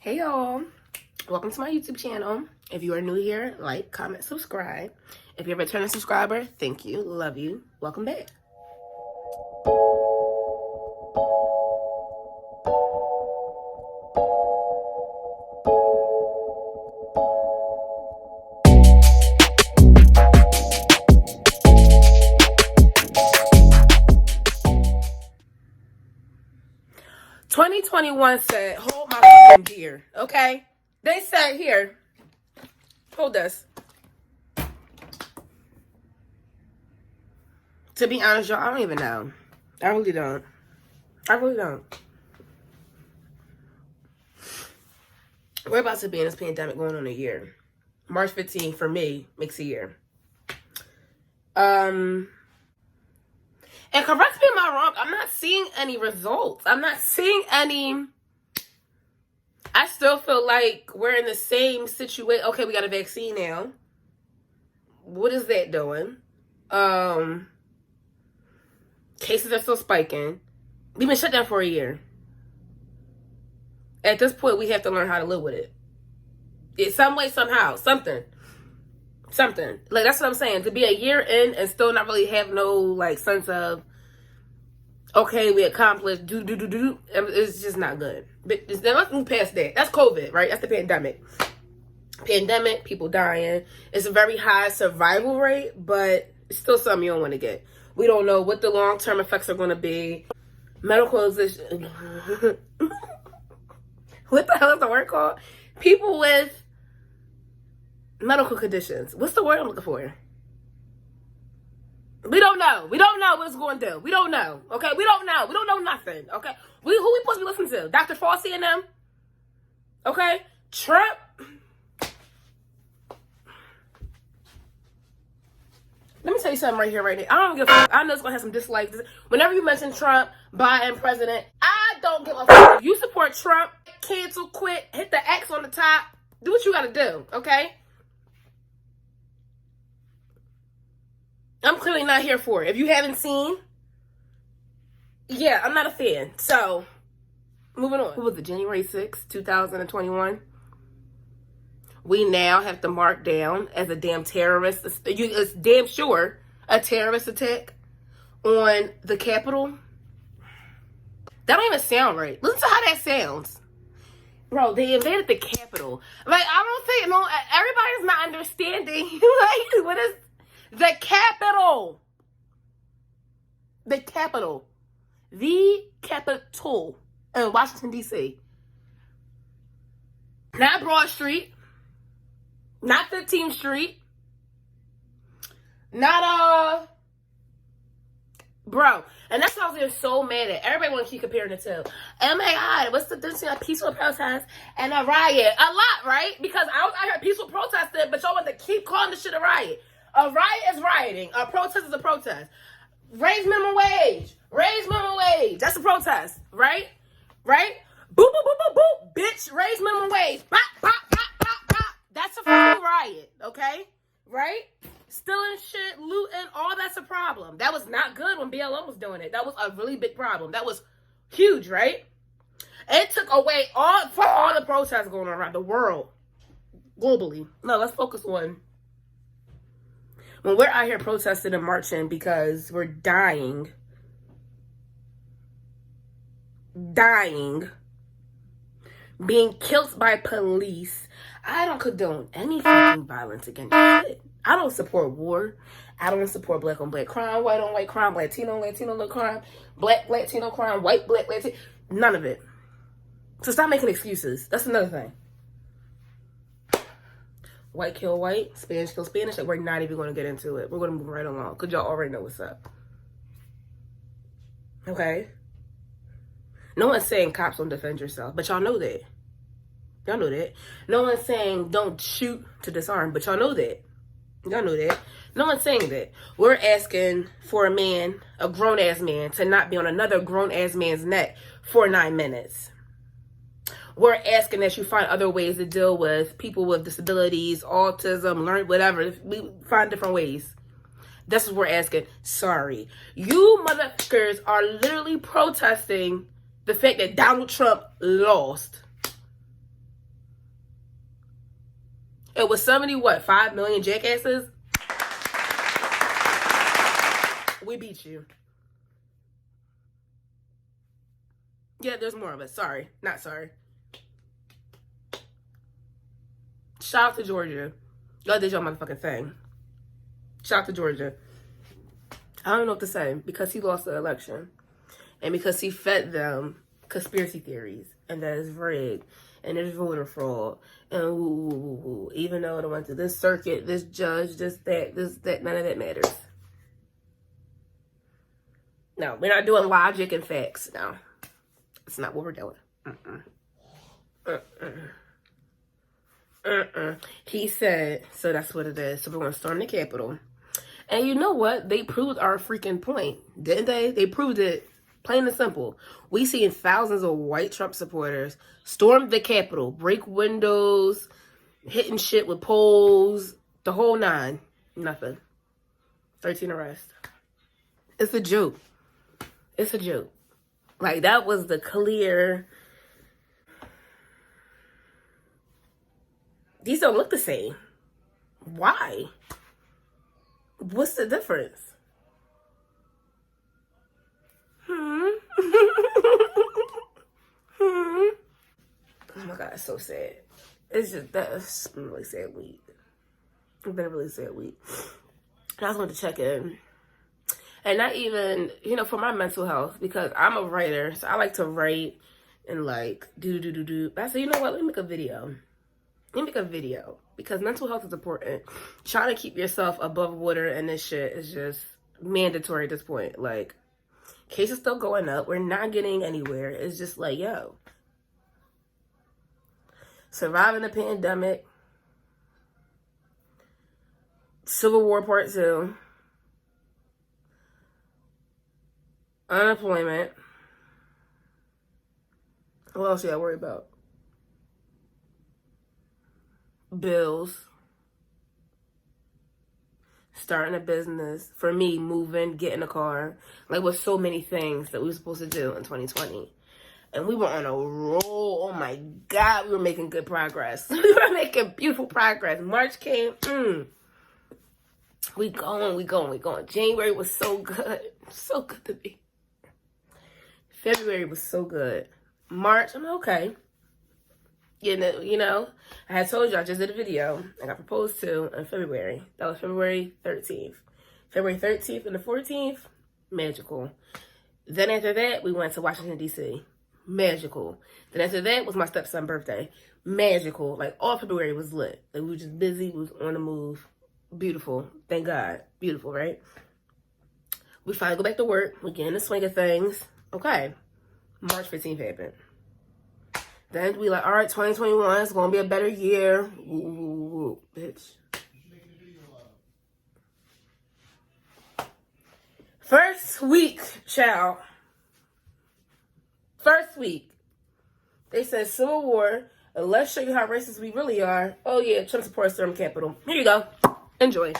Hey y'all, welcome to my YouTube channel. If you are new here, like, comment, subscribe. If you're a returning subscriber, thank you, love you, welcome back. "2021 said, hold my fucking beer, okay? They said, here, hold this. To be honest, y'all, I don't even know. I really don't. We're about to be in this pandemic going on a year. March 15th, for me, makes a year. And correct me if I'm wrong, I'm not seeing any results. I'm not seeing any. I still feel like we're in the same situation. Okay, we got a vaccine now. What is that doing? Cases are still spiking. We've been shut down for a year. At this point, we have to learn how to live with it. In some way, somehow, something. Like, that's what I'm saying. To be a year in and still not really have no, like, sense of, okay, we accomplished, it's just not good. But there's nothing past that. That's COVID, right? That's the pandemic. People dying. It's a very high survival rate, but it's still something you don't want to get. We don't know what the long-term effects are going to be. Medical is... What the hell is the word called? People with medical conditions. What's the word I'm looking for? We don't know. We don't know what it's going to do. We don't know. Okay? We don't know. We don't know nothing. Okay? Who we supposed to be listening to? Dr. Fauci and them? Okay? Trump? Let me tell you something right here, right now. I don't give a fuck. I know it's going to have some dislikes. Whenever you mention Trump, Biden, president, I don't give a fuck. If you support Trump, cancel, quit, hit the X on the top. Do what you got to do, okay? I'm clearly not here for it. If you haven't seen, yeah, I'm not a fan. So, moving on. What was it, January 6th, 2021? We now have to mark down as a damn terrorist. It's damn sure a terrorist attack on the Capitol. That don't even sound right. Listen to how that sounds. Bro, they invaded the Capitol. Like, I don't think, no, everybody's not understanding. Like, what is the Capitol? The Capitol. The Capitol in Washington, D.C. Not Broad Street. Not 15th Street. Not, bro. And that's what I was getting so mad at. Everybody want to keep comparing the two. Oh my God, what's the difference between a peaceful protest and a riot? A lot, right? Because I was out here peaceful protesting, but y'all want to keep calling this shit a riot. A riot is rioting. A protest is a protest. Raise minimum wage. Raise minimum wage. That's a protest, right? Right? Boop, boop, boop, boop, boop. Bitch, raise minimum wage. Bop, bop, bop, bop, bop. That's a fucking riot, okay? Right? Stealing shit, looting, all that's a problem. That was not good when BLM was doing it. That was a really big problem. That was huge, right? It took away all the protests going on around the world, globally. No, let's focus on when we're out here protesting and marching because we're dying, being killed by police. I don't condone any fucking violence against shit. I don't support war. I don't support black on black crime, white on white crime, Latino crime, black Latino crime, white black Latino. None of it. So stop making excuses. That's another thing. White kill white, Spanish kill Spanish. We're not even going to get into it. We're going to move right along because y'all already know what's up. Okay? No one's saying cops don't defend yourself, but y'all know that. Y'all know that. No one's saying don't shoot to disarm, but y'all know that. Y'all know that. No one's saying that. We're asking for a man, a grown-ass man, to not be on another grown-ass man's neck for 9 minutes. We're asking that you find other ways to deal with people with disabilities, autism, learn whatever. We find different ways. That's what we're asking. Sorry. You motherfuckers are literally protesting the fact that Donald Trump lost. It was 5 million jackasses? We beat you. Yeah, there's more of us. Sorry. Not sorry. Shout out to Georgia. Y'all did your motherfucking thing. Shout out to Georgia. I don't know what to say because he lost the election. And because he fed them conspiracy theories. And that is rigged. And there's voter fraud. And even though it went to this circuit, this judge, this, that, none of that matters. No, we're not doing logic and facts. No. It's not what we're doing. He said, so that's what it is. So we're going to storm the Capitol. And you know what? They proved our freaking point, didn't they? They proved it plain and simple. We seen thousands of white Trump supporters storm the Capitol, break windows, hitting shit with poles, the whole nine. Nothing. 13 arrests. It's a joke. It's a joke. Like, that was the clear... These don't look the same. Why? What's the difference? Oh my God, it's so sad. It's just, that's been a really sad week. It's been a really sad week. And I just wanted to check in. And not even, for my mental health, because I'm a writer, so I like to write and like do. But I said, you know what? Let me make a video. Because mental health is important. Trying to keep yourself above water and this shit is just mandatory at this point. Like, cases still going up. We're not getting anywhere. It's just like, yo. Surviving the pandemic. Civil War Part 2. Unemployment. What else you gotta worry about? Bills. Starting a business. For me, moving, getting a car. Like, with so many things that we were supposed to do in 2020. And we were on a roll. Oh my God, we were making good progress. We were making beautiful progress. March came. We going. January was so good. So good to me. February was so good. March, I'm okay. I had told you I just did a video. I got proposed to in February. That was February 13th. February 13th and the 14th, magical. Then after that, we went to Washington, D.C. Magical. Then after that was my stepson's birthday. Magical. Like, all February was lit. Like, we were just busy. We was on the move. Beautiful. Thank God. Beautiful, right? We finally go back to work. We get in the swing of things. Okay. March 15th happened. Then we like, all right, 2021 is going to be a better year. Ooh, bitch. First week, child. First week. They said Civil War. And let's show you how racist we really are. Oh, yeah, Trump supports storm Capitol. Here you go. Enjoy.